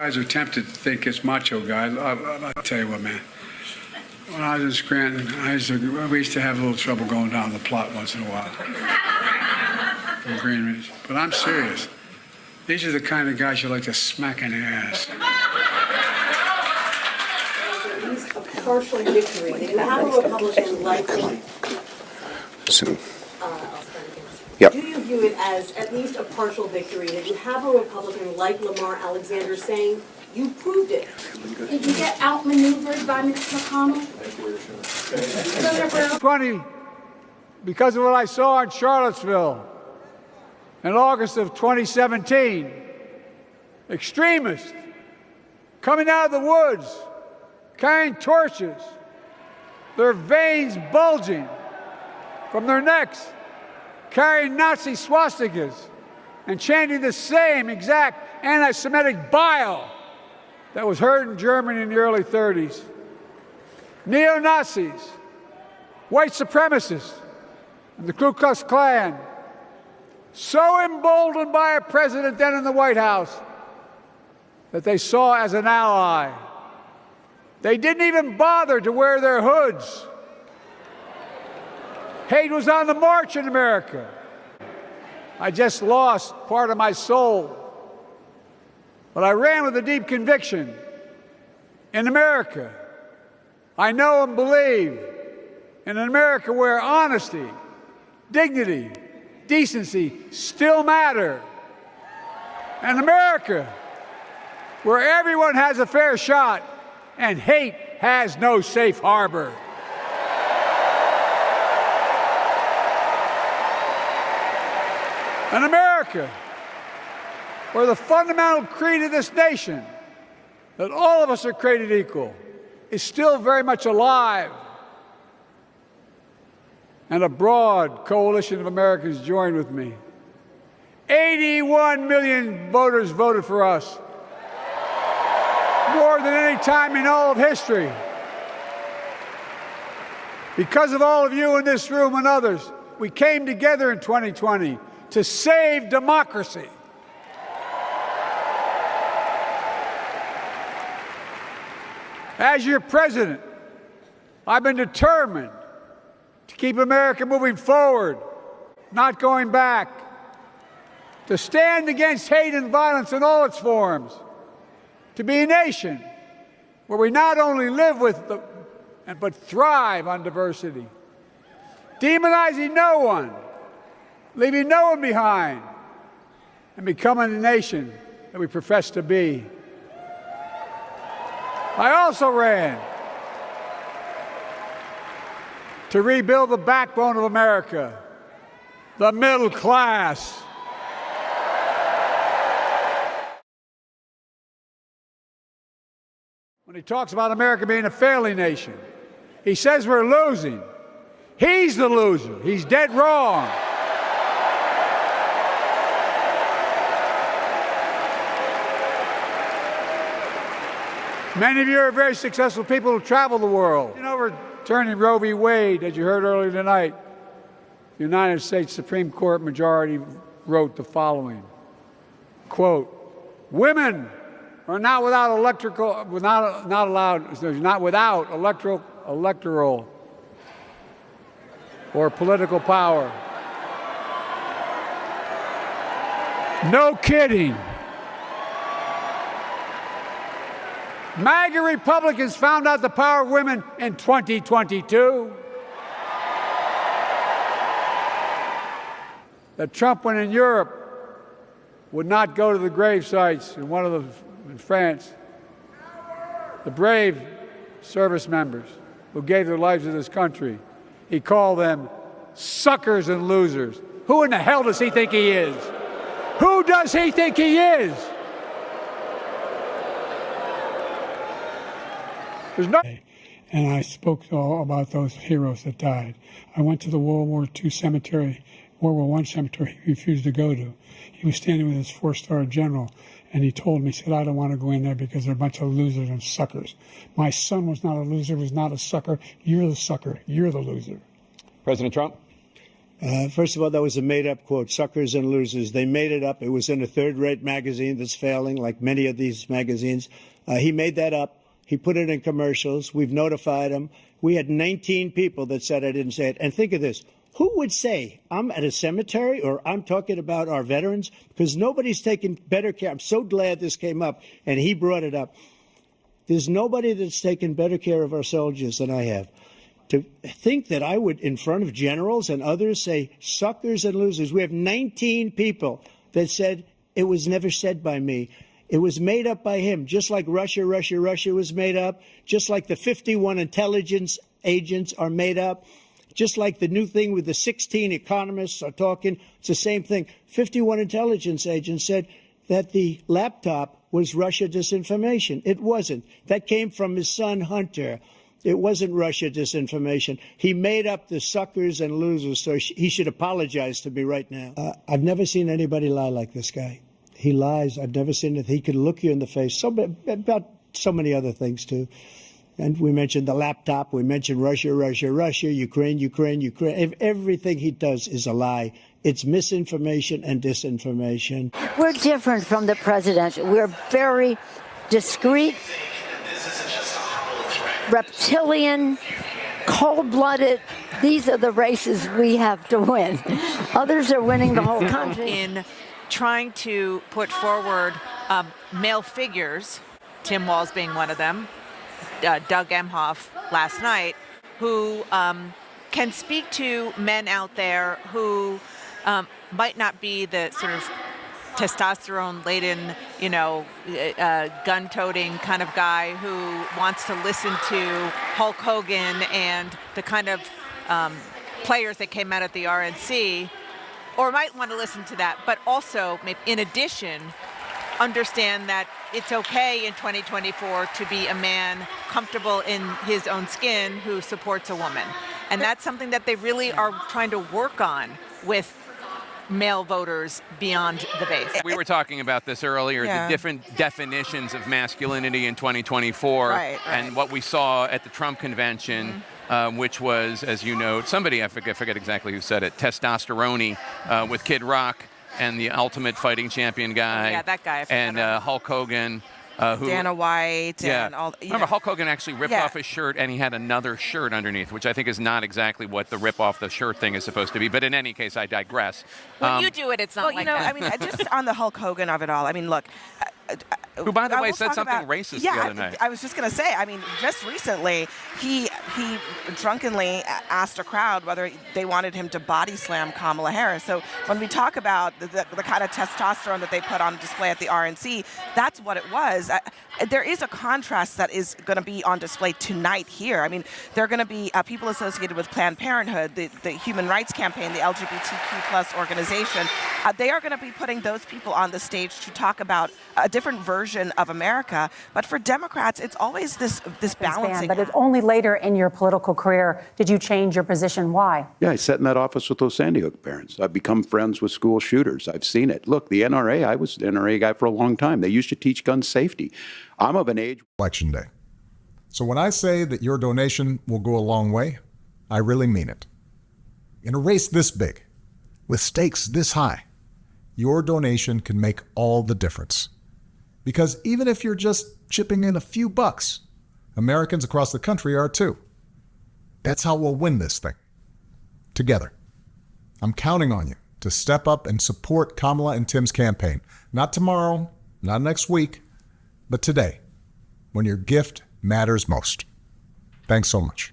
Guys are tempted to think it's macho guy. I'll tell you what, man. When I was in Scranton, we used to have a little trouble going down the plot once in a while. From Green Ridge. But I'm serious. These are the kind of guys you like to smack in the ass. A partial victory. You have a Republican like. Soon. Yep. Do you view it as at least a partial victory that you have a Republican like Lamar Alexander saying you proved it? Did you get outmaneuvered by Mr. McConnell? Senator Brown? 20, because of what I saw in Charlottesville in August of 2017, extremists coming out of the woods, carrying torches, their veins bulging from their necks, carrying Nazi swastikas and chanting the same exact anti-Semitic bile that was heard in Germany in the early 30s. Neo-Nazis, white supremacists, and the Ku Klux Klan, so emboldened by a president then in the White House that they saw as an ally. They didn't even bother to wear their hoods. Hate was on the march in America. I just lost part of my soul. But I ran with a deep conviction. In America, I know and believe in an America where honesty, dignity, decency still matter. An America where everyone has a fair shot and hate has no safe harbor. An America where the fundamental creed of this nation, that all of us are created equal, is still very much alive. And a broad coalition of Americans joined with me. 81 million voters voted for us, more than any time in all of history. Because of all of you in this room and others, we came together in 2020 to save democracy. As your president, I've been determined to keep America moving forward, not going back, to stand against hate and violence in all its forms, to be a nation where we not only live with but thrive on diversity, demonizing no one, leaving no one behind, and becoming the nation that we profess to be. I also ran to rebuild the backbone of America, the middle class. When he talks about America being a failing nation, he says we're losing. He's the loser. He's dead wrong. Many of you are very successful people who travel the world. Overturning Roe v. Wade, as you heard earlier tonight, the United States Supreme Court majority wrote the following, quote, "Women are not without electoral or political power." No kidding. MAGA Republicans found out the power of women in 2022. That Trump, when in Europe, would not go to the grave sites in France. The brave service members who gave their lives to this country. He called them suckers and losers. Who in the hell does he think he is? Who does he think he is? And I spoke all about those heroes that died. I went to the World War II cemetery, World War I cemetery he refused to go to. He was standing with his 4-star general, and he told me, he said, "I don't want to go in there because they're a bunch of losers and suckers." My son was not a loser, was not a sucker. You're the sucker. You're the loser. President Trump? First of all, that was a made-up quote, suckers and losers. They made it up. It was in a third-rate magazine that's failing, like many of these magazines. He made that up. He put it in commercials. We've notified him. We had 19 people that said I didn't say it. And think of this. Who would say I'm at a cemetery or I'm talking about our veterans? Because nobody's taken better care. I'm so glad this came up, and he brought it up. There's nobody that's taken better care of our soldiers than I have. To think that I would, in front of generals and others, say suckers and losers. We have 19 people that said it was never said by me. It was made up by him, just like Russia was made up, just like the 51 intelligence agents are made up, just like the new thing with the 16 economists are talking. It's the same thing. 51 intelligence agents said that the laptop was Russia disinformation. It wasn't. That came from his son, Hunter. It wasn't Russia disinformation. He made up the suckers and losers, so he should apologize to me right now. I've never seen anybody lie like this guy. He lies. I've never seen it. He could look you in the face about so many other things, too. And we mentioned the laptop. We mentioned Russia, Ukraine. Everything he does is a lie. It's misinformation and disinformation. We're different from the president. We're very discreet, reptilian, cold-blooded. These are the races we have to win. Others are winning the whole country. In trying to put forward male figures, Tim Walz being one of them, Doug Emhoff last night, who can speak to men out there who might not be the sort of testosterone-laden, gun-toting kind of guy who wants to listen to Hulk Hogan and the kind of players that came out at the RNC, or might want to listen to that, but also, maybe in addition, understand that it's okay in 2024 to be a man comfortable in his own skin who supports a woman. And that's something that they really are trying to work on with male voters beyond the base. We were talking about this earlier, the different definitions of masculinity in 2024, right. And what we saw at the Trump convention, which was, as you know, somebody, I forget exactly who said it, testosterone with Kid Rock and the Ultimate Fighting Champion guy. Yeah, that guy. And Hulk Hogan. Dana White and all. Remember, Hulk Hogan actually ripped off his shirt, and he had another shirt underneath, which I think is not exactly what the rip off the shirt thing is supposed to be. But in any case, I digress. When you do it, it's not like that. I mean, just on the Hulk Hogan of it all. I mean, look. Who, by the way, said something racist the other night. I was just going to say, I mean, just recently, he drunkenly asked a crowd whether they wanted him to body slam Kamala Harris. So when we talk about the kind of testosterone that they put on display at the RNC, that's what it was. There is a contrast that is going to be on display tonight here. I mean, there are going to be people associated with Planned Parenthood, the Human Rights Campaign, the LGBTQ plus organization. They are going to be putting those people on the stage to talk about a different version of America. But for Democrats, it's always this balancing. But it's only later in your political career did you change your position. Why? Yeah, I sat in that office with those Sandy Hook parents. I've become friends with school shooters. I've seen it. Look, the NRA, I was an NRA guy for a long time. They used to teach gun safety. I'm of an age. Election day. So when I say that your donation will go a long way, I really mean it. In a race this big, with stakes this high, your donation can make all the difference. Because even if you're just chipping in a few bucks, Americans across the country are too. That's how we'll win this thing. Together. I'm counting on you to step up and support Kamala and Tim's campaign. Not tomorrow, not next week, but today, when your gift matters most. Thanks so much.